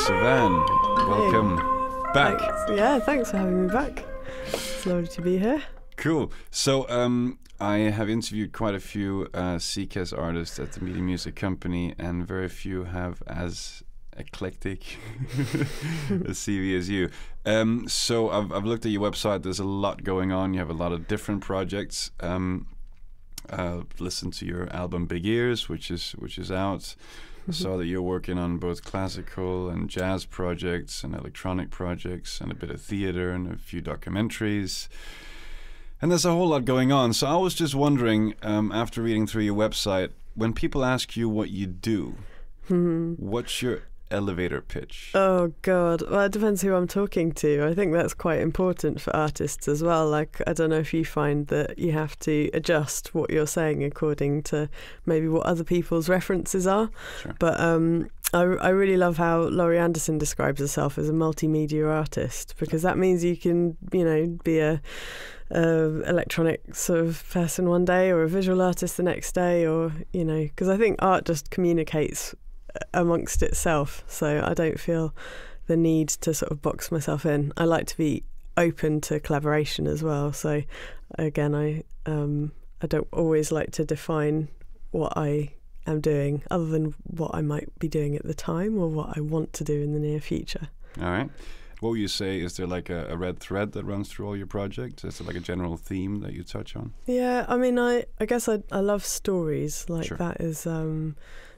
Cevanne, welcome back. Thanks for having me back. It's lovely to be here. Cool. So I have interviewed quite a few CICAS artists at the Midi Music Company, and very few have as eclectic a CV as you. So I've looked at your website. There's a lot going on. You have a lot of different projects. Listened to your album Big Ears, which is out. I saw that you're working on both classical and jazz projects and electronic projects and a bit of theater and a few documentaries. And there's a whole lot going on. So I was just wondering, after reading through your website, when people ask you what you do, what's your elevator pitch? Oh God, well, it depends who I'm talking to. I think that's quite important for artists as well. Like, I don't know if you find that you have to adjust what you're saying according to maybe what other people's references are. Sure. But I really love how Laurie Anderson describes herself as a multimedia artist, because that means you can, be a electronic sort of person one day or a visual artist the next day, or, because I think art just communicates amongst itself, so I don't feel the need to sort of box myself in. I like to be open to collaboration as well, so again I don't always like to define what I am doing other than what I might be doing at the time or what I want to do in the near future. All right. What would you say, is there like a red thread that runs through all your projects? Is there like a general theme that you touch on? Yeah, I mean, I guess I love stories. Like, sure. That is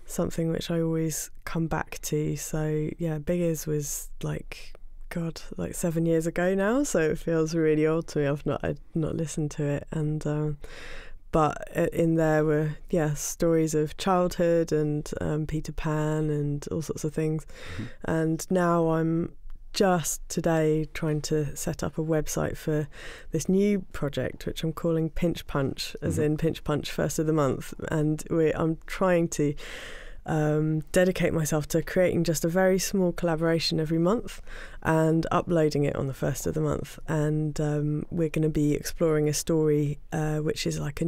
something which I always come back to. So yeah, Big Ears was like 7 years ago now, so it feels really old to me. I'd not listened to it, and but in there were stories of childhood and Peter Pan and all sorts of things. And now I'm just today trying to set up a website for this new project, which I'm calling Pinch Punch, as in Pinch Punch first of the month. And I'm trying to dedicate myself to creating just a very small collaboration every month and uploading it on the first of the month. And we're going to be exploring a story which is like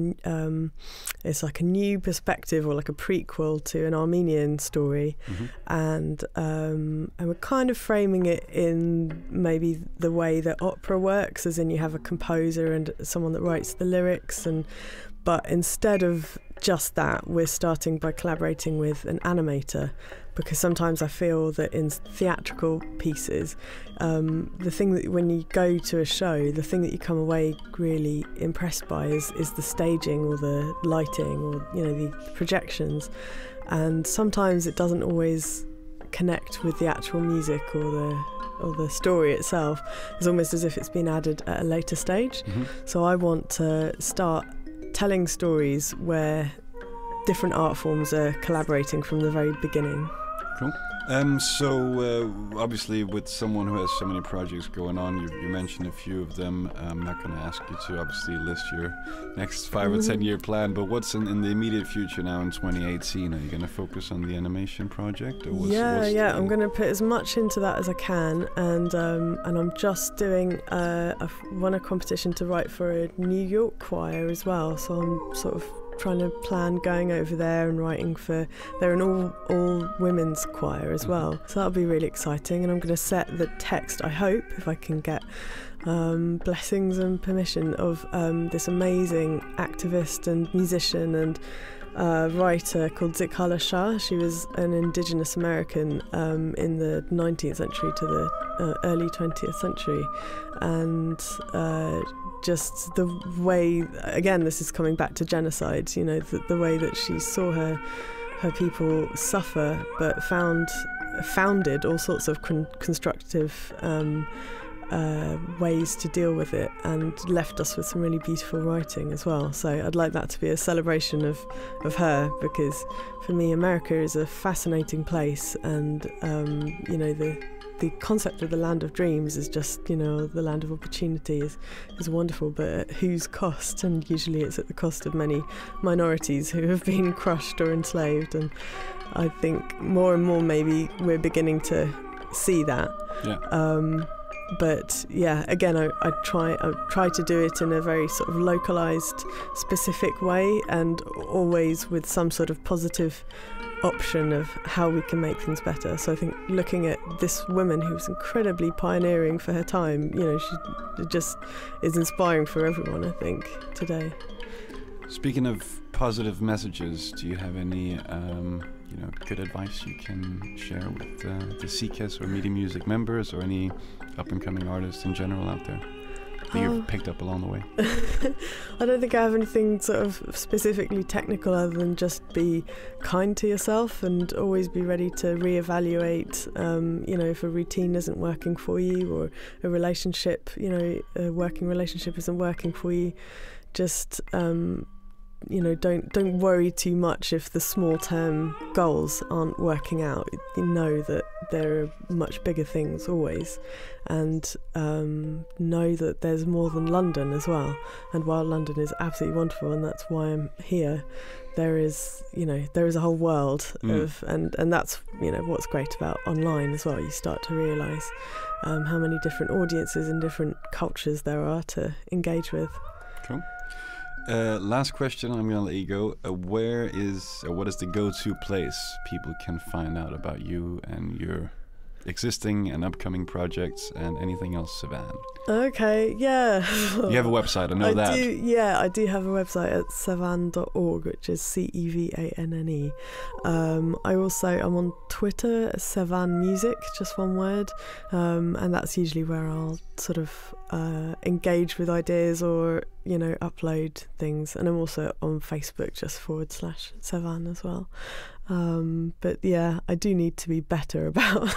it's like a new perspective, or like a prequel to an Armenian story. And we're kind of framing it in maybe the way that opera works, as in you have a composer and someone that writes the lyrics, but instead of just that, we're starting by collaborating with an animator, because sometimes I feel that in theatrical pieces, the thing that when you go to a show, the thing that you come away really impressed by is the staging or the lighting or the projections, and sometimes it doesn't always connect with the actual music or the story itself. It's almost as if it's been added at a later stage. So I want to start telling stories where different art forms are collaborating from the very beginning. Cool. So obviously, with someone who has so many projects going on, you mentioned a few of them. I'm not going to ask you to obviously list your next 5 or 10 year plan, but what's in the immediate future now in 2018? Are you going to focus on the animation project? Or I'm going to put as much into that as I can, and I'm just doing won a competition to write for a New York choir as well, so I'm sort of trying to plan going over there and writing for, they're an all women's choir as well, so that'll be really exciting. And I'm going to set the text, I hope, if I can get blessings and permission, of this amazing activist and musician and writer called Zikala Shah. She was an indigenous American in the 19th century to the early 20th century, and just the way, again, this is coming back to genocide, the way that she saw her people suffer, but founded all sorts of constructive ways to deal with it, and left us with some really beautiful writing as well. So I'd like that to be a celebration of her, because for me America is a fascinating place, and the concept of the land of dreams is just, the land of opportunity is wonderful, but at whose cost? And usually it's at the cost of many minorities who have been crushed or enslaved. And I think more and more maybe we're beginning to see that. Yeah. But yeah, again, I try to do it in a very sort of localised, specific way, and always with some sort of positive option of how we can make things better. So I think looking at this woman who was incredibly pioneering for her time, she just is inspiring for everyone, I think, today. Speaking of positive messages, do you have any good advice you can share with the CICAS or Midi Music members, or any up-and-coming artists in general out there that you've picked up along the way? I don't think I have anything sort of specifically technical other than just be kind to yourself and always be ready to reevaluate, if a routine isn't working for you, or a relationship, a working relationship isn't working for you. Just don't worry too much if the small-term goals aren't working out. You know that there are much bigger things always, and know that there's more than London as well. And while London is absolutely wonderful, and that's why I'm here, there is a whole world of, and that's what's great about online as well. You start to realise how many different audiences and different cultures there are to engage with. Cool. Last question, I'm going to let you go. What is the go-to place people can find out about you and your existing and upcoming projects and anything else, Cevanne? Okay, yeah. You have a website, I know that. I do have a website at cevanne.org, which is CEVANNE. I'm on Twitter as Cevanne Music, just one word, and that's usually where I'll sort of engage with ideas or upload things. And I'm also on Facebook, just /Cevanne as well. But yeah, I do need to be better about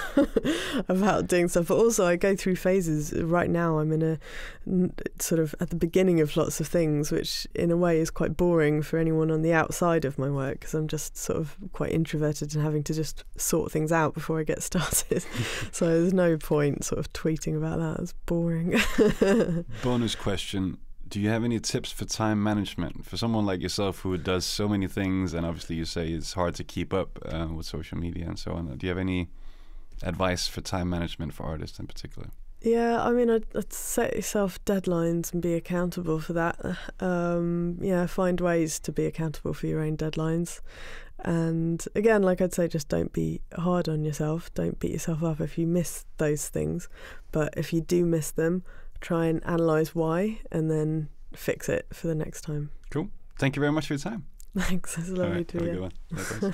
about doing stuff. But also, I go through phases. Right now, I'm in a sort of at the beginning of lots of things, which in a way is quite boring for anyone on the outside of my work, because I'm just sort of quite introverted and having to just sort things out before I get started. So there's no point sort of tweeting about that. It's boring. Bonus question. Do you have any tips for time management for someone like yourself who does so many things, and obviously you say it's hard to keep up with social media and so on? Do you have any advice for time management for artists in particular? Yeah, I mean, I'd set yourself deadlines and be accountable for that. Find ways to be accountable for your own deadlines. And again, like I'd say, just don't be hard on yourself. Don't beat yourself up if you miss those things. But if you do miss them, try and analyse why, and then fix it for the next time. Cool. Thank you very much for your time. Thanks. It's lovely to be here. Have a good one.